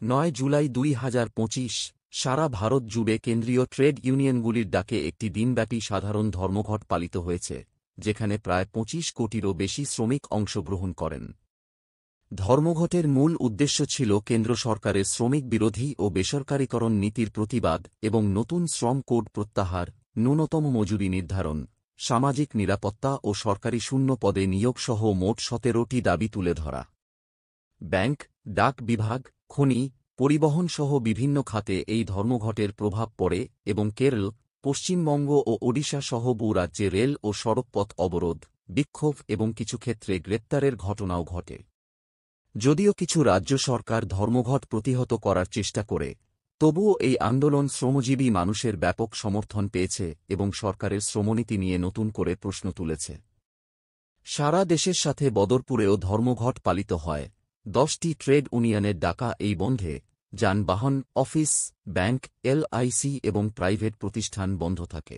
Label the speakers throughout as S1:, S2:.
S1: 9 জুলাই 2025 সারা ভারত জুড়ে কেন্দ্রীয় ট্রেড ইউনিয়নগুলির ডাকে একটি দিনব্যাপী সাধারণ ধর্মঘট পালিত হয়েছে, যেখানে প্রায় 25 কোটিরও বেশি শ্রমিক অংশগ্রহণ করেন। ধর্মঘটের মূল উদ্দেশ্য ছিল কেন্দ্র সরকারের শ্রমিক বিরোধী ও বেসরকারীকরণ নীতির প্রতিবাদ এবং নতুন শ্রম কোড প্রত্যাহার, ন্যূনতম মজুরি নির্ধারণ, সামাজিক নিরাপত্তা ও সরকারি শূন্য পদে নিয়োগসহ মোট 17টি দাবি তুলে ধরা। ব্যাংক, ডাক বিভাগ, খনি, পরিবহনসহ বিভিন্ন খাতে এই ধর্মঘটের প্রভাব পড়ে এবং কেরল, পশ্চিমবঙ্গ ও ওড়িশা সহ বহু রাজ্যে রেল ও সড়কপথ অবরোধ, বিক্ষোভ এবং কিছু ক্ষেত্রে গ্রেপ্তারের ঘটনাও ঘটে। যদিও কিছু রাজ্য সরকার ধর্মঘট প্রতিহত করার চেষ্টা করে, তবুও এই আন্দোলন শ্রমজীবী মানুষের ব্যাপক সমর্থন পেয়েছে এবং সরকারের শ্রমনীতি নিয়ে নতুন করে প্রশ্ন তুলেছে। সারা দেশের সাথে বদরপুরেও ধর্মঘট পালিত হয়। 10টি ট্রেড ইউনিয়নের ডাকা এই বন্ধে যানবাহন, অফিস, ব্যাংক, এলআইসি এবং প্রাইভেট প্রতিষ্ঠান বন্ধ থাকে।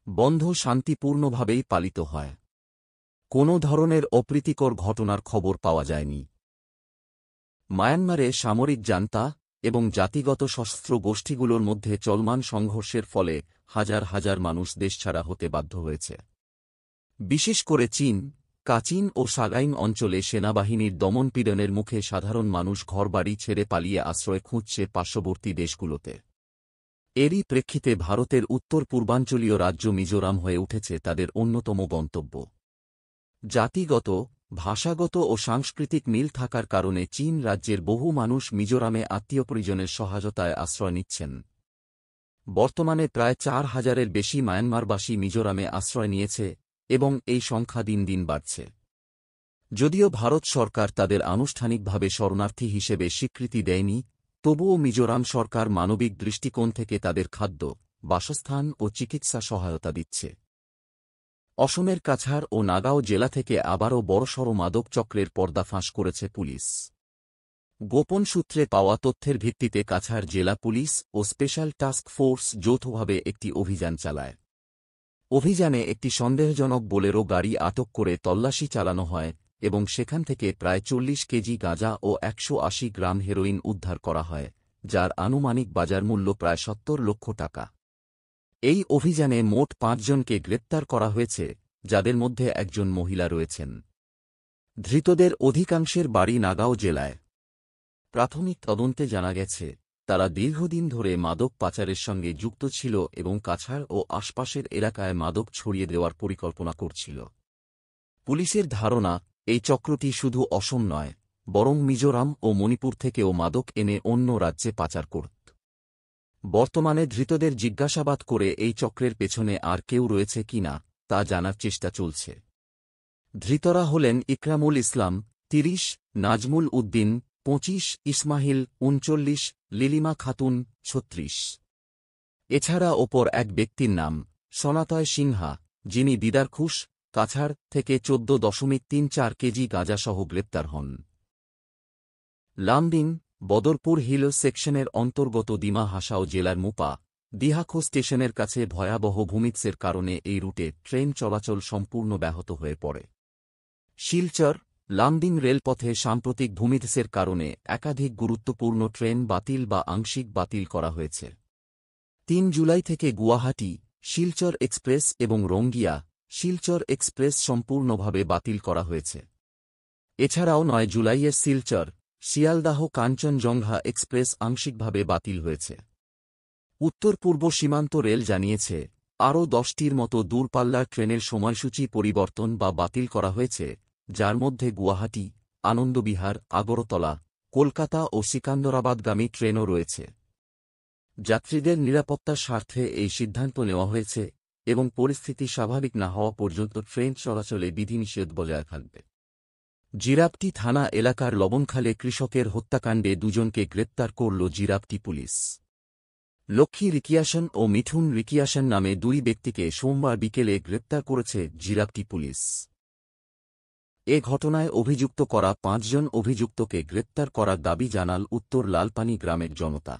S1: বন্ধ শান্তিপূর্ণভাবেই পালিত হয়। কোনো ধরনের অপ্রীতিকর ঘটনার খবর পাওয়া যায়নি। মায়ানমারে সামরিক জান্তা এবং জাতিগত সশস্ত্র গোষ্ঠীগুলোর মধ্যে চলমান সংঘর্ষের ফলে হাজার হাজার মানুষ দেশছাড়া হতে বাধ্য হয়েছে। বিশেষ করে চীন, কাচিন ও সাগাইং অঞ্চলে সেনাবাহিনীর দমনপীড়নের মুখে সাধারণ মানুষ ঘরবাড়ি ছেড়ে পালিয়ে আশ্রয় খুঁজছে পার্শ্ববর্তী দেশগুলোতে। এরই প্রেক্ষিতে ভারতের উত্তর পূর্বাঞ্চলীয় রাজ্য মিজোরাম হয়ে উঠেছে তাদের অন্যতম গন্তব্য। জাতিগত, ভাষাগত ও সাংস্কৃতিক মিল থাকার কারণে চীন রাজ্যের বহু মানুষ মিজোরামে আত্মীয়-পরিজনের সহায়তায় আশ্রয় নিচ্ছেন। বর্তমানে প্রায় 4,000-এর বেশি মায়ানমারবাসী মিজোরামে আশ্রয় নিয়েছে এবং এই সংখ্যা দিন দিন বাড়ছে। যদিও ভারত সরকার তাদের আনুষ্ঠানিকভাবে শরণার্থী হিসেবে স্বীকৃতি দেয়নি, তবুও মিজোরাম সরকার মানবিক দৃষ্টিকোণ থেকে তাদের খাদ্য, বাসস্থান ও চিকিৎসা সহায়তা দিচ্ছে। অসমের কাছাড় ও নাগাঁও জেলা থেকে আবারও বড়সড় মাদক চক্রের পর্দাফাঁস করেছে পুলিশ। গোপন সূত্রে পাওয়া তথ্যের ভিত্তিতে কাছাড় জেলা পুলিশ ও স্পেশাল টাস্ক ফোর্স যৌথভাবে একটি অভিযান চালায়। অভিযানে একটি সন্দেহজনক বোলেরো গাড়ি আটক করে তল্লাশি চালানো হয় এবং সেখান থেকে প্রায় 40 কেজি গাঁজা ও 180 গ্রাম হেরোইন উদ্ধার করা হয়, যার আনুমানিক বাজার মূল্য প্রায় 70 লক্ষ টাকা। এই অভিযানে মোট 5 জনকে গ্রেপ্তার করা হয়েছে, যাদের মধ্যে একজন মহিলা রয়েছেন। ধৃতদের অধিকাংশের বাড়ি নাগাঁও জেলায়। প্রাথমিক তদন্তে জানা গেছে, তারা দীর্ঘদিন ধরে মাদক পাচারের সঙ্গে যুক্ত ছিল এবং কাছাড় ও আশপাশের এলাকায় মাদক ছড়িয়ে দেওয়ার পরিকল্পনা করছিল। পুলিশের ধারণা, এই চক্রটি শুধু অসম নয়, বরং মিজোরাম ও মণিপুর থেকেও মাদক এনে অন্য রাজ্যে পাচার করত। বর্তমানে ধৃতদের জিজ্ঞাসাবাদ করে এই চক্রের পেছনে আর কেউ রয়েছে কিনা তা জানার চেষ্টা চলছে। ধৃতরা হলেন ইকরামুল ইসলাম 30, নাজমুল উদ্দিন 25, ইসমাহিল 39, লিলিমা খাতুন 36। এছাড়া অপর এক ব্যক্তির নাম সনাতয় সিনহা, যিনি দিদারখুশ, কাছাড় থেকে 14.34 কেজি গাঁজাসহ গ্রেপ্তার হন। লামডিং, বদরপুর হিল সেকশনের অন্তর্গত দিমা হাসাও জেলার মুপা, দিহাখো স্টেশনের কাছে ভয়াবহ ভূমিধসের কারণে এই রুটে ট্রেন চলাচল সম্পূর্ণ ব্যাহত হয়ে পড়ে। শিলচর, লামডিং রেলপথে সাম্প্রতিক ভূমিধসের কারণে একাধিক গুরুত্বপূর্ণ ট্রেন বাতিল বা আংশিক বাতিল করা হয়েছে। 3 জুলাই থেকে গুয়াহাটি, শিলচর এক্সপ্রেস এবং রঙ্গিয়া, শিলচর এক্সপ্রেস সম্পূর্ণভাবে বাতিল করা হয়েছে। এছাড়াও 9 জুলাইয়ের শিলচর, শিয়ালদাহ কাঞ্চনজঙ্ঘা এক্সপ্রেস আংশিকভাবে বাতিল হয়েছে। উত্তর পূর্ব সীমান্ত রেল জানিয়েছে, আরও 10টির মতো দূরপাল্লার ট্রেনের সময়সূচি পরিবর্তন বা বাতিল করা হয়েছে, যার মধ্যে গুয়াহাটি, আনন্দবিহার, আগরতলা, কলকাতা ও সিকান্দরাবাদগামী ট্রেনও রয়েছে। যাত্রীদের নিরাপত্তার স্বার্থে এই সিদ্ধান্ত নেওয়া হয়েছে এবং পরিস্থিতি স্বাভাবিক না হওয়া পর্যন্ত ট্রেন চলাচলে বিধিনিষেধ বজায় থাকবে। জিরাপটি থানা এলাকার লবণখালে কৃষকের হত্যাকাণ্ডে 2 জনকে গ্রেপ্তার করল জিরাপটি পুলিশ। লক্ষ্মী রিকিয়াসন ও মিঠুন রিকিয়াসন নামে 2 ব্যক্তিকে সোমবার বিকেলে গ্রেপ্তার করেছে জিরাপটি পুলিশ। এ ঘটনায় অভিযুক্ত করা 5 জন অভিযুক্তকে গ্রেপ্তার করার দাবি জানাল উত্তর লালপানি গ্রামের জনতা।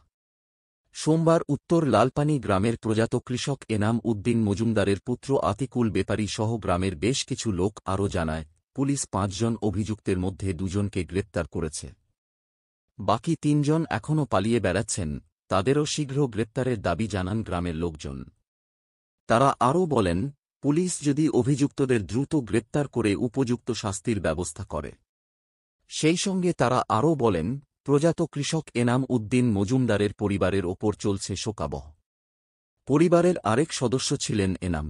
S1: সোমবার উত্তর লালপানি গ্রামের প্রয়াত কৃষক এনাম উদ্দিন মজুমদারের পুত্র আতিকুল বেপারী সহ গ্রামের বেশ কিছু লোক আরও জানায়, পুলিশ 5 জন অভিযুক্তের মধ্যে 2 জনকে গ্রেপ্তার করেছে। বাকি ৩ জন এখনও পালিয়ে বেড়াচ্ছেন, তাদেরও শীঘ্র গ্রেপ্তারের দাবি জানান গ্রামের লোকজন। তারা আরও বলেন, পুলিশ যদি অভিযুক্তদের দ্রুত গ্রেপ্তার করে উপযুক্ত শাস্তির ব্যবস্থা করে। সেই সঙ্গে তারা আরও বলেন, প্রয়াত কৃষক এনাম উদ্দিন মজুমদারের পরিবারের ওপর চলছে শোকাবহ। পরিবারের আরেক সদস্য ছিলেন এনাম।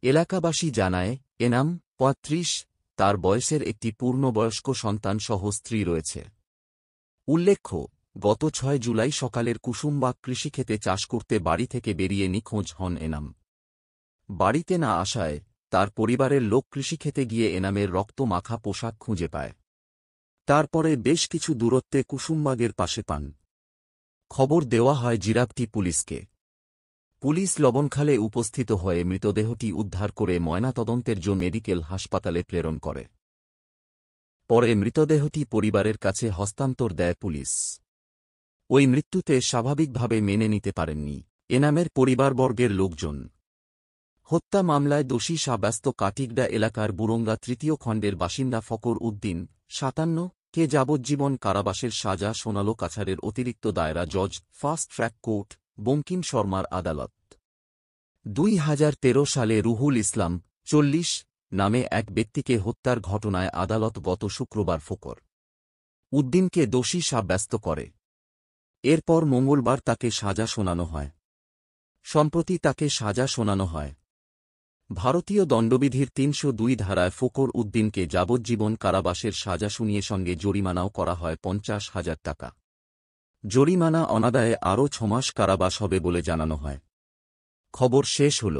S1: এলাকাবাসী জানায়, এনাম ৩৫, তার বয়সের একটি পূর্ণবয়স্ক সন্তান সহ স্ত্রী রয়েছে। উল্লেখ্য, গত ৬ জুলাই সকালের কুসুমবাগ কৃষিক্ষেতে চাষ করতে বাড়ি থেকে বেরিয়ে নিখোঁজ হন এনাম। বাড়িতে না আসায় তার পরিবারের লোক কৃষিক্ষেতে গিয়ে এনামের রক্ত মাখা পোশাক খুঁজে পায়। তারপরে বেশ কিছু দূরত্বে কুসুমবাগের পাশে পান। খবর দেওয়া হয় জিরাবটি পুলিশকে। পুলিশ লবণখালে উপস্থিত হয়ে মৃতদেহটি উদ্ধার করে ময়নাতদন্তের জন্য মেডিকেল হাসপাতালে প্রেরণ করে। পরে মৃতদেহটি পরিবারের কাছে হস্তান্তর দেয় পুলিশ। ওই মৃত্যুতে স্বাভাবিকভাবে মেনে নিতে পারেননি এনামের পরিবারবর্গের লোকজন। হত্যা মামলায় দোষী সাব্যস্ত কাটিগড়া এলাকার বুরঙ্গা ৩য় খণ্ডের বাসিন্দা ফকর উদ্দিন ৫৭ কে যাবজ্জীবন কারাবাসের সাজা শোনাল কাছাড়ের অতিরিক্ত দায়রা জজ ফাস্ট ট্র্যাক কোর্ট বঙ্কিম শর্মার আদালত। ২০১৩ সালে রুহুল ইসলাম ৪০ নামে এক ব্যক্তিকে হত্যার ঘটনায় আদালত গত শুক্রবার ফকর উদ্দিনকে দোষী সাব্যস্ত করে। এরপর মঙ্গলবার তাকে সাজা শোনানো হয়। সম্প্রতি তাকে সাজা শোনানো হয়। ভারতীয় দণ্ডবিধির ৩০২ ধারায় ফকর উদ্দিনকে যাবজ্জীবন কারাবাসের সাজা শুনিয়ে সঙ্গে জরিমানাও করা হয় ৫০,০০০ টাকা। জরিমানা অনাদায়ে আরও ৬ মাস কারাবাস হবে বলে জানানো হয়। খবর শেষ হল।